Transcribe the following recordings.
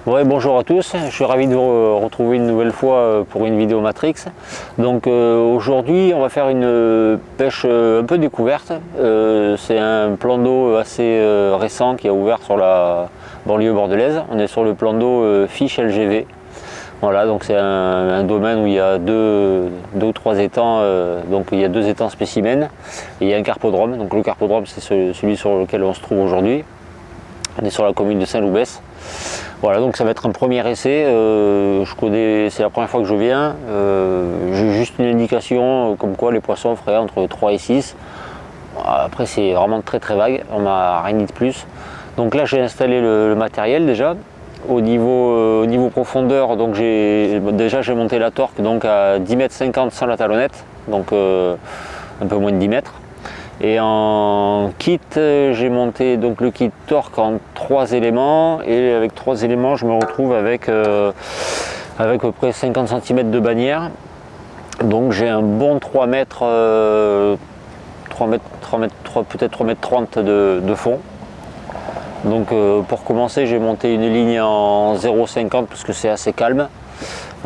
Ouais, bonjour à tous, je suis ravi de vous retrouver une nouvelle fois pour une vidéo Matrix. Donc aujourd'hui on va faire une pêche un peu découverte. C'est un plan d'eau assez récent qui a ouvert sur la banlieue bordelaise. On est sur le plan d'eau Fiche LGV. Voilà, donc c'est un domaine où il y a deux ou trois étangs, donc il y a 2 étangs spécimens et il y a un carpodrome. Donc le carpodrome c'est celui sur lequel on se trouve aujourd'hui. On est sur la commune de Saint-Loubès. Voilà, donc ça va être un premier essai. C'est la première fois que je viens. J'ai juste une indication comme quoi les poissons feraient entre 3 et 6. Après c'est vraiment très vague, on m'a rien dit de plus. Donc là j'ai installé le matériel déjà. Au niveau profondeur, donc j'ai monté la torque donc à 10,50 m sans la talonnette, donc un peu moins de 10 mètres. Et en kit, j'ai monté donc le kit torque en 3 éléments, et avec 3 éléments je me retrouve avec à peu près 50 cm de bannière. Donc j'ai un bon 3 mètres, peut-être 3 mètres 30 de fond. Donc pour commencer j'ai monté une ligne en 0,50 parce que c'est assez calme.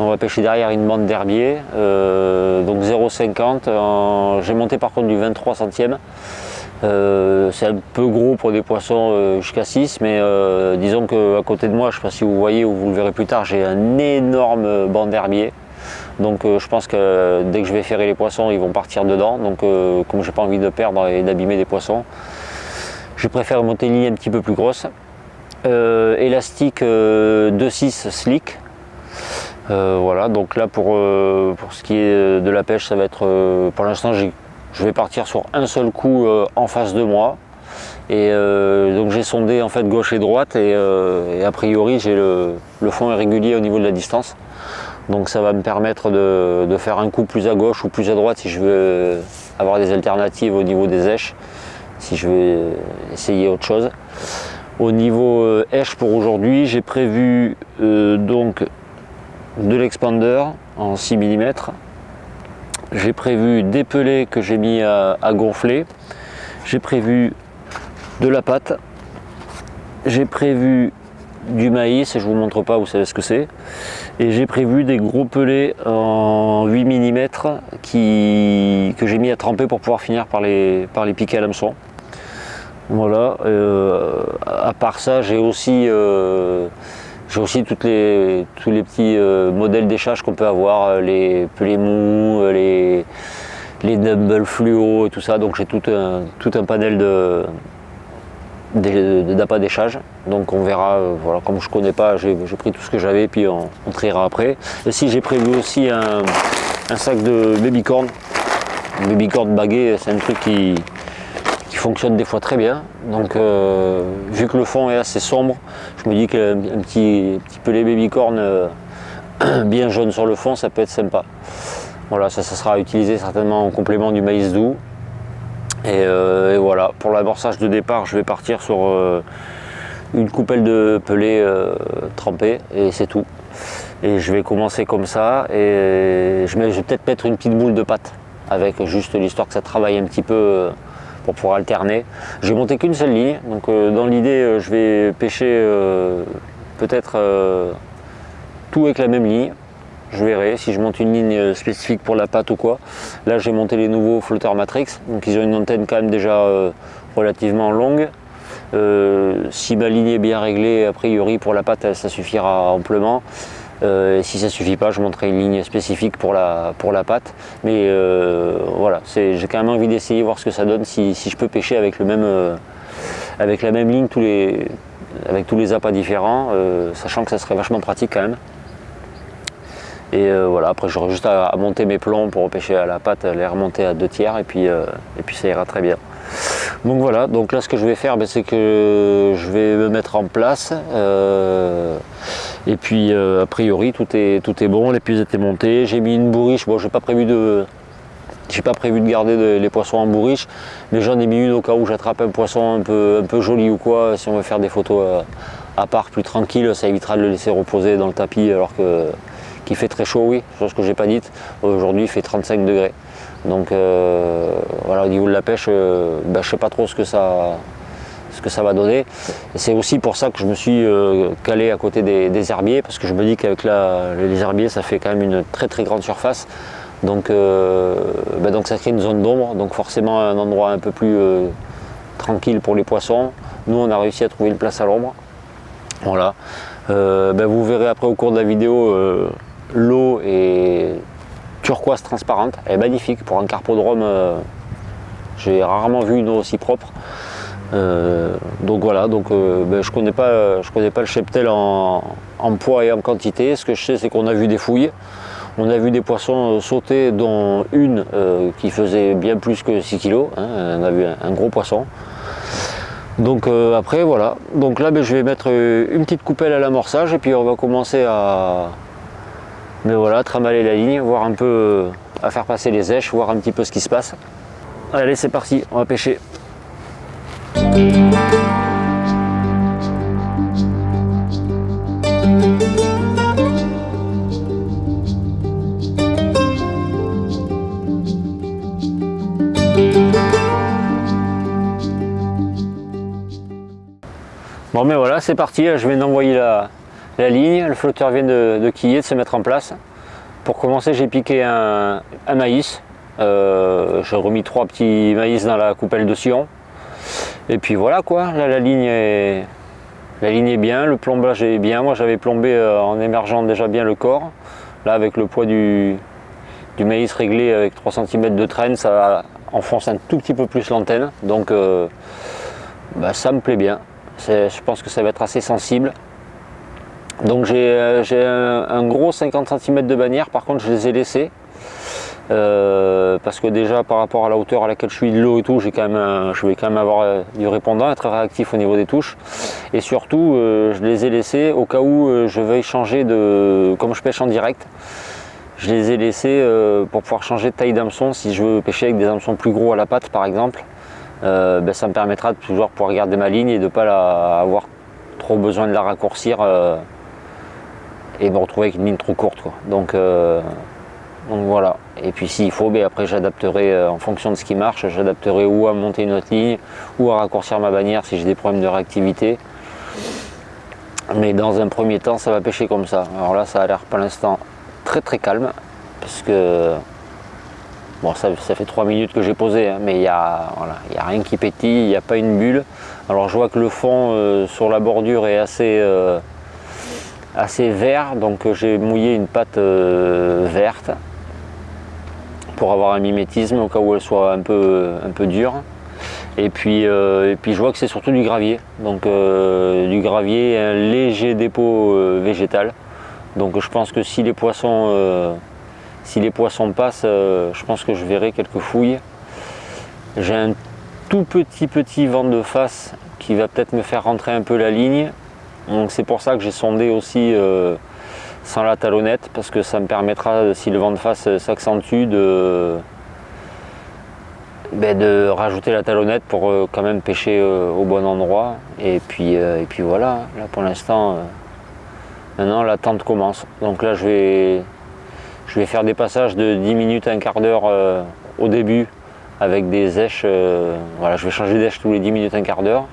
On va pêcher derrière une bande d'herbier, donc 0,50. J'ai monté par contre du 23 centièmes. C'est un peu gros pour des poissons jusqu'à 6, mais disons qu'à côté de moi, je ne sais pas si vous voyez ou vous le verrez plus tard, j'ai un énorme banc d'herbier. Donc je pense que dès que je vais ferrer les poissons, ils vont partir dedans. Donc comme j'ai pas envie de perdre et d'abîmer des poissons, je préfère monter une ligne un petit peu plus grosse. Élastique 2,6 slick. Voilà, donc là pour ce qui est de la pêche, ça va être pour l'instant je vais partir sur un seul coup en face de moi, et donc j'ai sondé en fait gauche et droite, et a priori j'ai le fond est régulier au niveau de la distance, donc ça va me permettre de faire un coup plus à gauche ou plus à droite si je veux avoir des alternatives au niveau des èches, si je veux essayer autre chose. Au niveau èche pour aujourd'hui, j'ai prévu donc de l'expander en 6 mm. J'ai prévu des pelets que j'ai mis à gonfler. J'ai prévu de la pâte. J'ai prévu du maïs, et je vous montre pas, vous savez ce que c'est. Et j'ai prévu des gros pelets en 8 mm que j'ai mis à tremper pour pouvoir finir par les piquer à l'hameçon. Voilà. À part ça, j'ai aussi tous les petits modèles d'échage qu'on peut avoir, les pelets mous, les dumbbells fluo et tout ça. Donc j'ai tout un panel d'appâts d'échage. Donc on verra, voilà, comme je connais pas, j'ai pris tout ce que j'avais, puis on triera après. Ici j'ai prévu aussi un sac de babycorn. Babycorn bagué, c'est un truc qui fonctionne des fois très bien. Donc vu que le fond est assez sombre, je me dis qu'un petit pelet babycorn bien jaune sur le fond, ça peut être sympa. Voilà, ça sera utilisé certainement en complément du maïs doux. Et voilà, pour l'amorçage de départ, je vais partir sur une coupelle de pelés trempés, et c'est tout. Et je vais commencer comme ça, et je vais peut-être mettre une petite boule de pâte avec juste l'histoire que ça travaille un petit peu pour pouvoir alterner. J'ai monté qu'une seule ligne, donc dans l'idée je vais pêcher peut-être tout avec la même ligne. Je verrai si je monte une ligne spécifique pour la pâte ou quoi. Là j'ai monté les nouveaux flotteurs Matrix, donc ils ont une antenne quand même déjà relativement longue. Si ma ligne est bien réglée, a priori pour la pâte ça suffira amplement. Si ça ne suffit pas, je montrerai une ligne spécifique pour la patte. Mais voilà, j'ai quand même envie d'essayer, voir ce que ça donne, si je peux pêcher avec, avec la même ligne, avec tous les appâts différents, sachant que ça serait vachement pratique quand même. Et voilà, après j'aurai juste à monter mes plombs pour pêcher à la patte, les remonter à 2/3 et puis ça ira très bien. Donc voilà, donc là ce que je vais faire, c'est que je vais me mettre en place et puis a priori tout est bon, les puises étaient montées, j'ai mis une bourriche, bon j'ai pas prévu de garder les poissons en bourriche, mais j'en ai mis une au cas où j'attrape un poisson un peu joli ou quoi, si on veut faire des photos à part plus tranquille, ça évitera de le laisser reposer dans le tapis alors qu'il fait très chaud, oui, chose que j'ai pas dite. Aujourd'hui il fait 35 degrés. Donc voilà, au niveau de la pêche, je sais pas trop ce que ça va donner. C'est aussi pour ça que je me suis calé à côté des herbiers, parce que je me dis qu'avec les herbiers ça fait quand même une très très grande surface. Donc ça crée une zone d'ombre, donc forcément un endroit un peu plus tranquille pour les poissons. Nous on a réussi à trouver une place à l'ombre. Voilà. Vous verrez après au cours de la vidéo, l'eau est turquoise transparente, elle est magnifique pour un carpodrome. J'ai rarement vu une eau aussi propre. Donc voilà, je connais pas le cheptel en poids et en quantité. Ce que je sais, c'est qu'on a vu des fouilles. On a vu des poissons sauter, dont une qui faisait bien plus que 6 kg. On a vu un gros poisson. Donc après voilà, donc là je vais mettre une petite coupelle à l'amorçage et puis on va commencer à trimballer la ligne, voir un peu, à faire passer les èches, voir un petit peu ce qui se passe. Allez, c'est parti, on va pêcher. Bon, mais voilà, c'est parti, je viens d'envoyer la ligne, le flotteur vient de quiller, de se mettre en place. Pour commencer, j'ai piqué un maïs. J'ai remis 3 petits maïs dans la coupelle de sillon. Et puis voilà quoi, là la ligne est bien, le plombage est bien. Moi j'avais plombé en émergeant déjà bien le corps. Là avec le poids du maïs réglé avec 3 cm de traîne, ça enfonce un tout petit peu plus l'antenne. Donc ça me plaît bien. Je pense que ça va être assez sensible. Donc j'ai un gros 50 cm de bannière, par contre je les ai laissés. Parce que déjà par rapport à la hauteur à laquelle je suis de l'eau et tout, je vais quand même avoir du répondant, être réactif au niveau des touches. Et surtout je les ai laissés au cas où je veuille changer comme je pêche en direct, je les ai laissés pour pouvoir changer de taille d'hameçon si je veux pêcher avec des hameçons plus gros à la patte par exemple. Ça me permettra de toujours pouvoir garder ma ligne et de ne pas avoir trop besoin de la raccourcir et me retrouver avec une ligne trop courte, quoi. Donc voilà, et puis s'il faut, après j'adapterai en fonction de ce qui marche, j'adapterai ou à monter une autre ligne ou à raccourcir ma bannière si j'ai des problèmes de réactivité. Mais dans un premier temps ça va pêcher comme ça. Alors là ça a l'air pour l'instant très très calme, parce que bon, ça fait 3 minutes que j'ai posé, mais il n'y a rien qui pétille, il n'y a pas une bulle. Alors je vois que le fond sur la bordure est assez vert, donc j'ai mouillé une patte verte pour avoir un mimétisme au cas où elle soit un peu dure. Et puis je vois que c'est surtout du gravier, donc du gravier et un léger dépôt végétal. Donc je pense que si les poissons passent, je pense que je verrai quelques fouilles. J'ai un tout petit vent de face qui va peut-être me faire rentrer un peu la ligne. Donc c'est pour ça que j'ai sondé aussi sans la talonnette, parce que ça me permettra, si le vent de face s'accentue, de rajouter la talonnette pour quand même pêcher au bon endroit. Et puis voilà, là pour l'instant, maintenant la tente commence. Donc là je vais faire des passages de 10 minutes, un quart d'heure au début avec des èches. Voilà, je vais changer d'èche tous les 10 minutes, un quart d'heure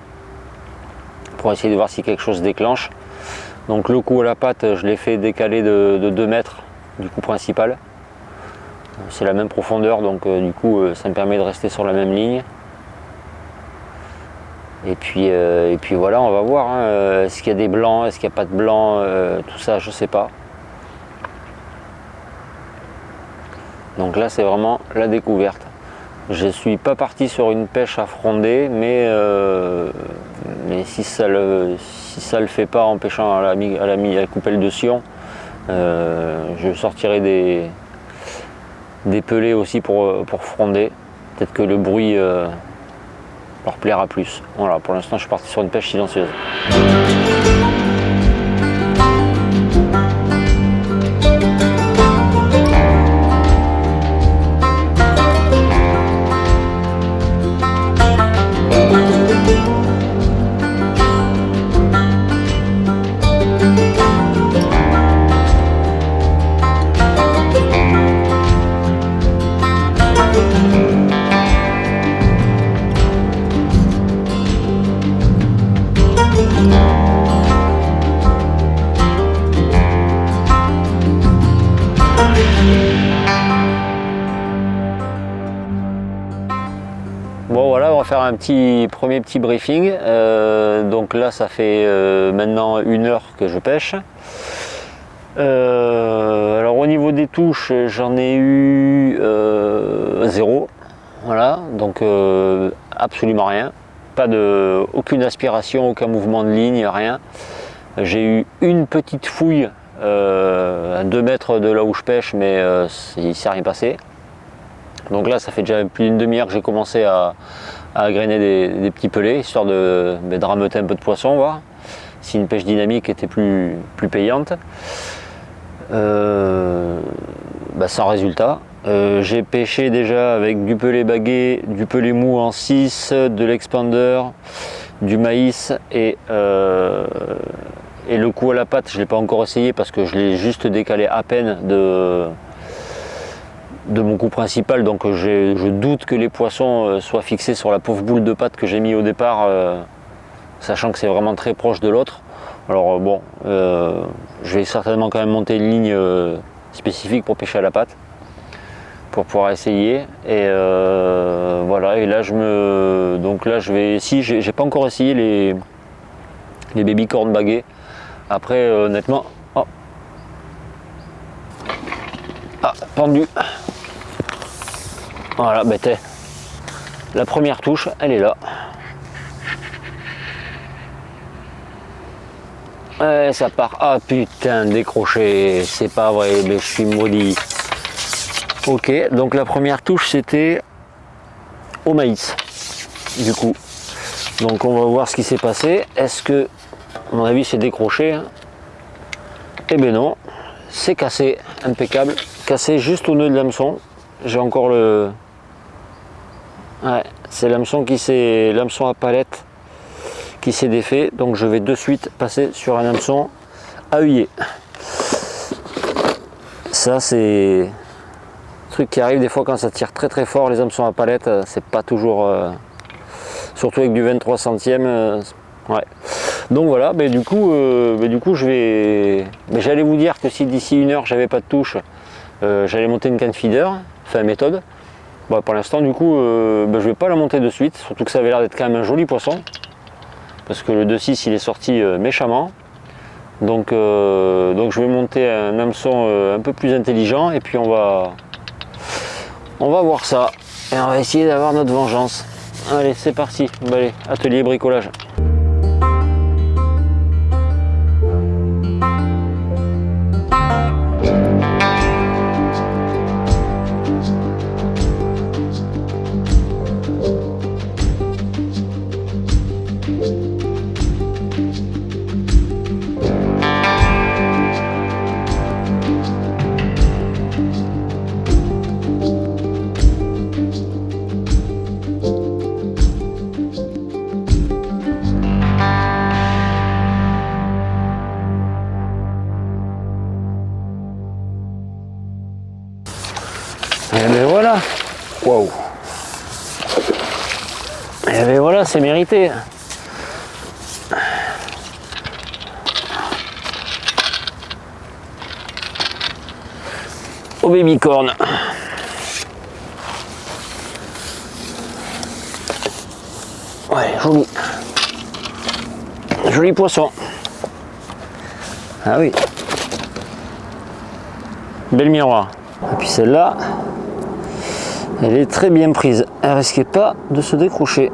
pour essayer de voir si quelque chose déclenche. Donc le coup à la patte, je l'ai fait décaler de 2 mètres du coup principal. C'est la même profondeur, donc du coup ça me permet de rester sur la même ligne. Et puis voilà, on va voir. Est-ce qu'il y a des blancs, est-ce qu'il n'y a pas de blancs, tout ça je sais pas. Donc là c'est vraiment la découverte. Je ne suis pas parti sur une pêche à fronder, mais si ça le fait pas en pêchant à la coupelle de Sion, je sortirai des pelets aussi pour fronder. Peut-être que le bruit leur plaira plus. Voilà, pour l'instant je suis parti sur une pêche silencieuse. Bon voilà, on va faire un premier petit briefing. Donc là ça fait maintenant 1 heure que je pêche. Alors au niveau des touches, j'en ai eu 0. Voilà, donc absolument rien. Aucune aspiration, aucun mouvement de ligne, rien. J'ai eu une petite fouille à 2 mètres de là où je pêche, mais il ne s'est rien passé. Donc là, ça fait déjà plus d'une demi-heure que j'ai commencé à grainer des petits pelets, histoire de rameuter un peu de poisson, voir si une pêche dynamique était plus payante. Sans résultat. J'ai pêché déjà avec du pelé bagué, du pelé mou en 6, de l'expander, du maïs et le coup à la patte, je ne l'ai pas encore essayé parce que je l'ai juste décalé à peine de mon coup principal, donc je doute que les poissons soient fixés sur la pauvre boule de patte que j'ai mis au départ, sachant que c'est vraiment très proche de l'autre. Alors bon, je vais certainement quand même monter une ligne spécifique pour pêcher à la patte, pour pouvoir essayer. Et voilà, et là j'ai pas encore essayé les baby corn bagués. Après honnêtement, oh. Ah, pendu. Voilà, la première touche, elle est là. Ouais, ça part. Ah putain, décroché, c'est pas vrai, mais je suis maudit. Ok, donc la première touche c'était au maïs, du coup. Donc on va voir ce qui s'est passé. Est-ce que, à mon avis, c'est décroché? Eh ben non, c'est cassé, impeccable. Cassé juste au nœud de l'hameçon. J'ai encore le... Ouais, c'est l'hameçon à palette qui s'est défait. Donc je vais de suite passer sur un hameçon à œillet. Ça c'est un truc qui arrive des fois quand ça tire très très fort, les hameçons à palette, c'est pas toujours... surtout avec du 23 centièmes. Ouais. Donc voilà, du coup je vais... j'allais vous dire que si d'ici 1 heure j'avais pas de touche, j'allais monter une canne feeder, enfin méthode. Bon, pour l'instant du coup je vais pas la monter de suite, surtout que ça avait l'air d'être quand même un joli poisson. Parce que le 2.6 il est sorti méchamment. Donc je vais monter un hameçon un peu plus intelligent et puis on va voir ça. Et on va essayer d'avoir notre vengeance. Allez, c'est parti. Bon, allez, atelier bricolage. Et ben voilà, waouh. Et ben voilà, c'est mérité. Au baby corn. Ouais, joli. Joli poisson. Ah oui. Bel miroir. Et puis celle-là, elle est très bien prise. Elle risquait pas de se décrocher.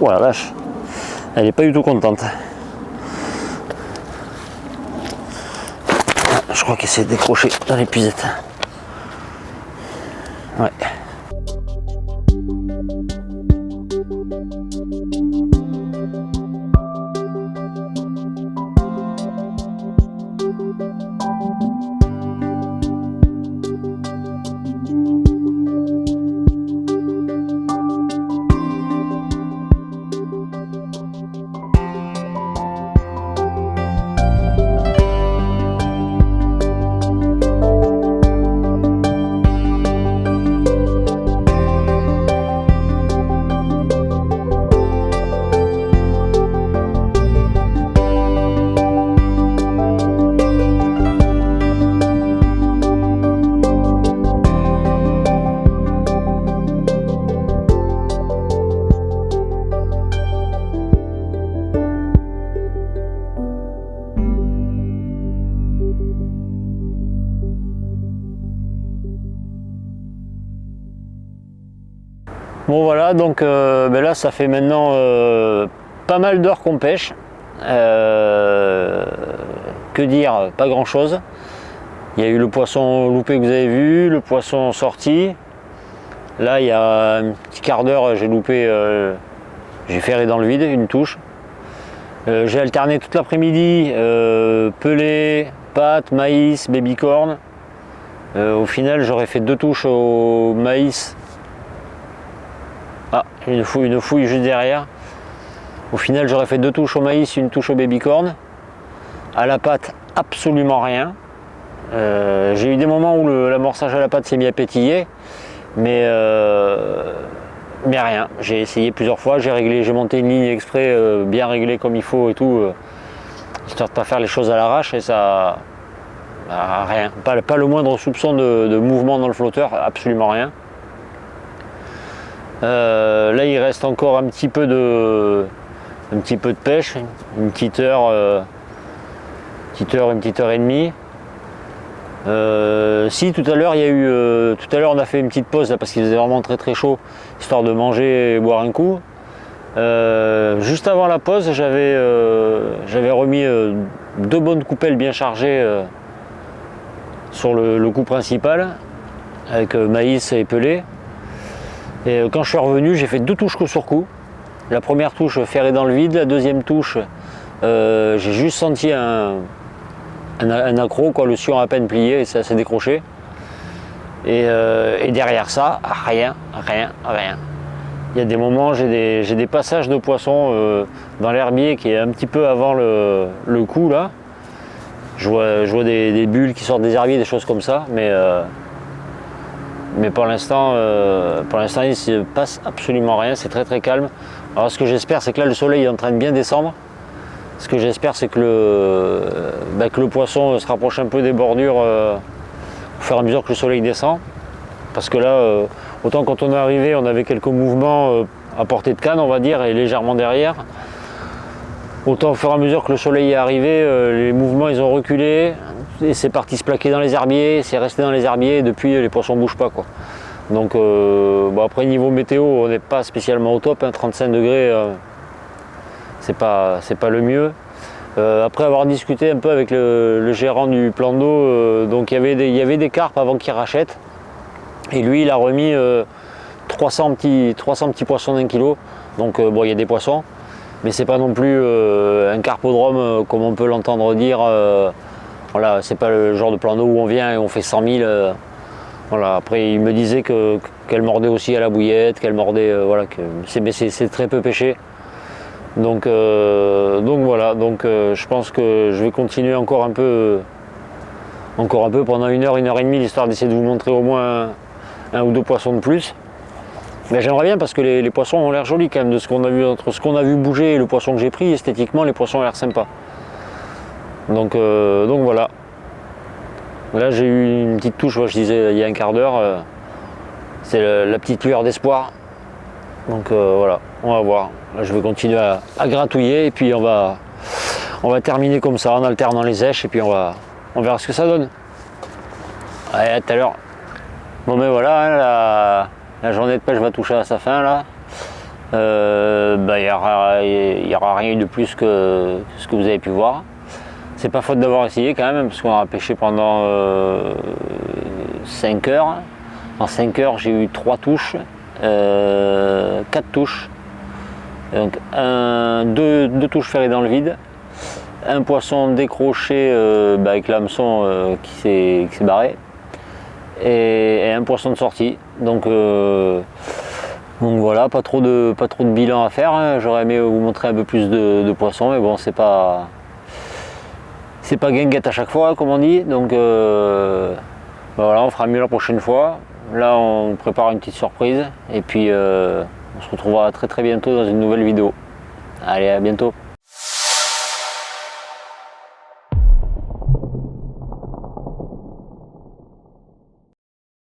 Oh la vache, elle n'est pas du tout contente. Je crois qu'elle s'est décrochée dans l'épuisette. Ouais. Bon voilà, donc là ça fait maintenant pas mal d'heures qu'on pêche. Que dire, pas grand chose. Il y a eu le poisson loupé que vous avez vu, le poisson sorti. Là il y a un petit quart d'heure j'ai loupé, j'ai ferré dans le vide une touche. J'ai alterné toute l'après-midi, pelé, pâte, maïs, baby-corn. Au final j'aurais fait 2 touches au maïs. Ah, une fouille juste derrière. Au final, j'aurais fait 2 touches au maïs, une touche au baby-corn. À la pâte, absolument rien. J'ai eu des moments où l'amorçage à la pâte s'est mis à pétiller, mais rien. J'ai essayé plusieurs fois, j'ai monté une ligne exprès bien réglée comme il faut et tout, histoire de ne pas faire les choses à l'arrache, et ça... rien. Pas le moindre soupçon de mouvement dans le flotteur, absolument rien. Là il reste encore un petit peu de pêche, une petite heure, une petite heure et demie. Si tout à l'heure il y a eu, tout à l'heure on a fait une petite pause là, parce qu'il faisait vraiment très très chaud, histoire de manger et boire un coup. Juste avant la pause j'avais remis 2 bonnes coupelles bien chargées sur le coup principal avec maïs et pelé. Et quand je suis revenu, j'ai fait 2 touches coup sur coup. La première touche ferrée dans le vide, la deuxième touche, j'ai juste senti un accroc, quoi, le sion à peine plié et ça s'est décroché. Et derrière ça, rien. Il y a des moments, j'ai des passages de poissons dans l'herbier qui est un petit peu avant le coup là. Je vois des bulles qui sortent des herbiers, des choses comme ça, mais pour l'instant il ne se passe absolument rien, c'est très très calme. Alors ce que j'espère, c'est que là le soleil est en train de bien descendre. Ce que j'espère, c'est que le poisson se rapproche un peu des bordures au fur et à mesure que le soleil descend. Parce que là, autant quand on est arrivé, on avait quelques mouvements à portée de canne, on va dire, et légèrement derrière. Autant au fur et à mesure que le soleil est arrivé, les mouvements ils ont reculé. Et c'est parti se plaquer dans les herbiers, c'est resté dans les herbiers et depuis les poissons ne bougent pas, quoi. Donc après niveau météo on n'est pas spécialement au top, hein, 35 degrés c'est pas le mieux. Après avoir discuté un peu avec le gérant du plan d'eau, donc il y avait des carpes avant qu'il rachète et lui il a remis 300 petits poissons d'1 kilo, donc il y a des poissons mais c'est pas non plus un carpodrome comme on peut l'entendre dire. Voilà, c'est pas le genre de plan d'eau où on vient et on fait 100 000. Voilà. Après, il me disait qu'elle mordait aussi à la bouillette, qu'elle mordait, voilà, mais c'est très peu pêché. Donc voilà. Donc je pense que je vais continuer encore un peu pendant 1 heure et demie, l'histoire d'essayer de vous montrer au moins un ou 2 poissons de plus. Mais j'aimerais bien parce que les poissons ont l'air jolis quand même, de ce qu'on a vu, entre ce qu'on a vu bouger et le poisson que j'ai pris. Esthétiquement, les poissons ont l'air sympas. Donc voilà. Là j'ai eu une petite touche, je disais il y a un quart d'heure, c'est la petite lueur d'espoir. Donc voilà, on va voir. Là je vais continuer à gratouiller et puis on va On va terminer comme ça en alternant les sèches et puis on verra ce que ça donne. Allez, à tout à l'heure. Bon ben voilà, hein, la journée de pêche va toucher à sa fin là. Il n'y aura rien de plus que ce que vous avez pu voir. C'est pas faute d'avoir essayé quand même, parce qu'on a pêché pendant 5 heures. En 5 heures, j'ai eu 3 touches, 4 touches. Donc deux touches ferrées dans le vide, un poisson décroché avec l'hameçon qui s'est barré, et un poisson de sortie. Donc voilà, pas trop de bilan à faire, hein. J'aurais aimé vous montrer un peu plus de poissons, mais bon, c'est pas guinguette à chaque fois, comme on dit. Donc voilà, on fera mieux la prochaine fois. Là, on prépare une petite surprise, et puis on se retrouvera très bientôt dans une nouvelle vidéo. Allez, à bientôt.